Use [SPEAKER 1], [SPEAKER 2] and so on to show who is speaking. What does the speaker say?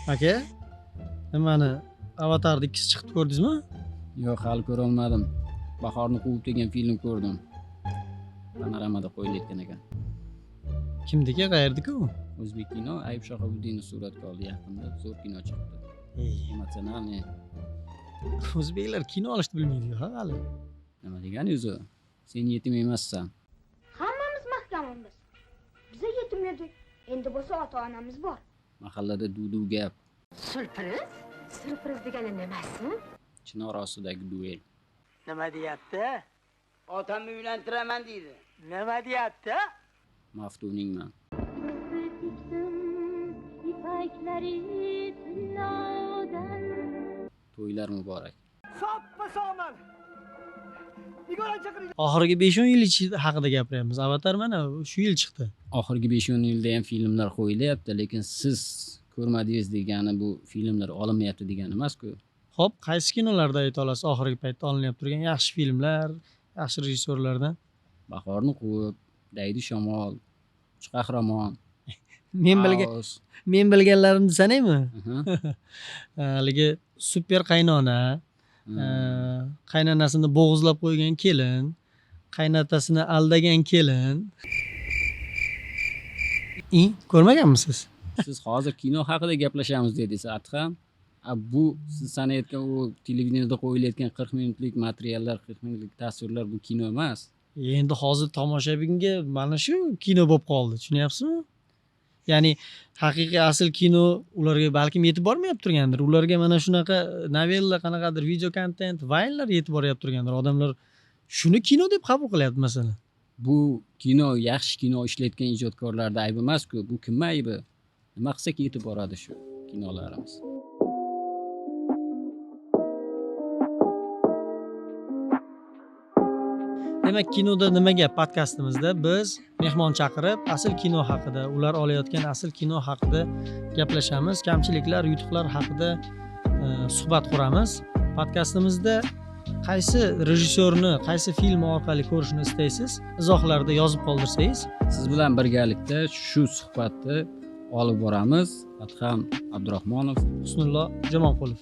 [SPEAKER 1] Aka, nimani Avatarning ikkisi chiqdi ko'rdingizmi?
[SPEAKER 2] Yo'q, hali ko'ra olmadim. Bahorni quvib degan film ko'rdim. Panoramada qo'yilayotgan ekan.
[SPEAKER 1] Kimniki, qayerdiki u?
[SPEAKER 2] O'zbek kino Ayub Shahobuddinov suratga oldi yaqinda. Zo'r kino chiqdi. Emotsionalniy.
[SPEAKER 1] O'zbeklar kino olishni bilmaydi ha hali.
[SPEAKER 2] Nima degani o'zi? Sen yetim emassan.
[SPEAKER 3] Hammamiz mahkamamiz. Biza yetim edik. Endi bo'lsa ota-onamiz bor.
[SPEAKER 2] Mahallada duv gap.
[SPEAKER 3] Surpriz? Surpriz degani nimasi?
[SPEAKER 2] Chinor ostidagi duel.
[SPEAKER 4] Nima deyapti?
[SPEAKER 5] Otamni uylantiraman deydi.
[SPEAKER 4] Nima deyapti?
[SPEAKER 2] Maftuningman. To'ylar muborak.
[SPEAKER 4] Soppa sog'man. Nigora chaqiring.
[SPEAKER 1] Oxirgi 5-10 yil haqida gapiryapmiz. Avatar mana shu yil chiqdi.
[SPEAKER 2] Oxirgi 5-10 yilda ham filmlar qo'yilyapti, lekin siz ko'rmadingiz degani bu filmlar olinmayapti degani emas-ku.
[SPEAKER 1] Xo'p, qaysi kinolarda ayta olasiz oxirgi paytda olinib turgan yaxshi filmlar, yaxshi rejissyorlardan?
[SPEAKER 2] Bahorni quvib, Daydi shamol, Uch qahramon.
[SPEAKER 1] Men bilganlarimni sanaymi?
[SPEAKER 2] Aha.
[SPEAKER 1] Haligi super qaynona, qaynonasini bo'g'izlab qo'ygan kelin, qaynotasini aldagan kelin. Ko'rmaganmisiz?
[SPEAKER 2] Siz hozir kino haqida gaplashamiz dedingiz, Adham. Bu siz sanayotgan u televideniyada qo'yilayotgan 40 minutlik materiallar, 40 minutlik tasvirlar bu kino emas.
[SPEAKER 1] Endi hozir tomoshabinga mana shu kino bo'lib qoldi, tushunyapsizmi? Ya'ni haqiqiy asl kino ularga balkim yetib bormayapti turgandir. Ularga mana shunaqa novella, qanaqadir video kontent, vaynlar yetib boryapti turgandir. Odamlar shuni kino deb qabul qilyapti masalan.
[SPEAKER 2] Bu kino, yaxshi kino ishlayotgan ijodkorlarda aybi emas-ku. Bu kimning aybi? Nima qilsak yetib boradi shu kinolarimiz.
[SPEAKER 1] Demak, kinoda nima gap podkastimizda biz mehmon chaqirib, asl kino haqida, ular olayotgan asl kino haqida gaplashamiz, kamchiliklar, yutuqlar haqida suhbat quramiz. Podkastimizda qaysi rejissyorni, qaysi film orqali ko'rishni istaysiz? Izohlarda yozib qoldirsangiz,
[SPEAKER 2] Siz bilan birgalikda shu suhbatni olib boramiz. Adham Abdurahmonov,
[SPEAKER 1] Husnullo Jamonqulov.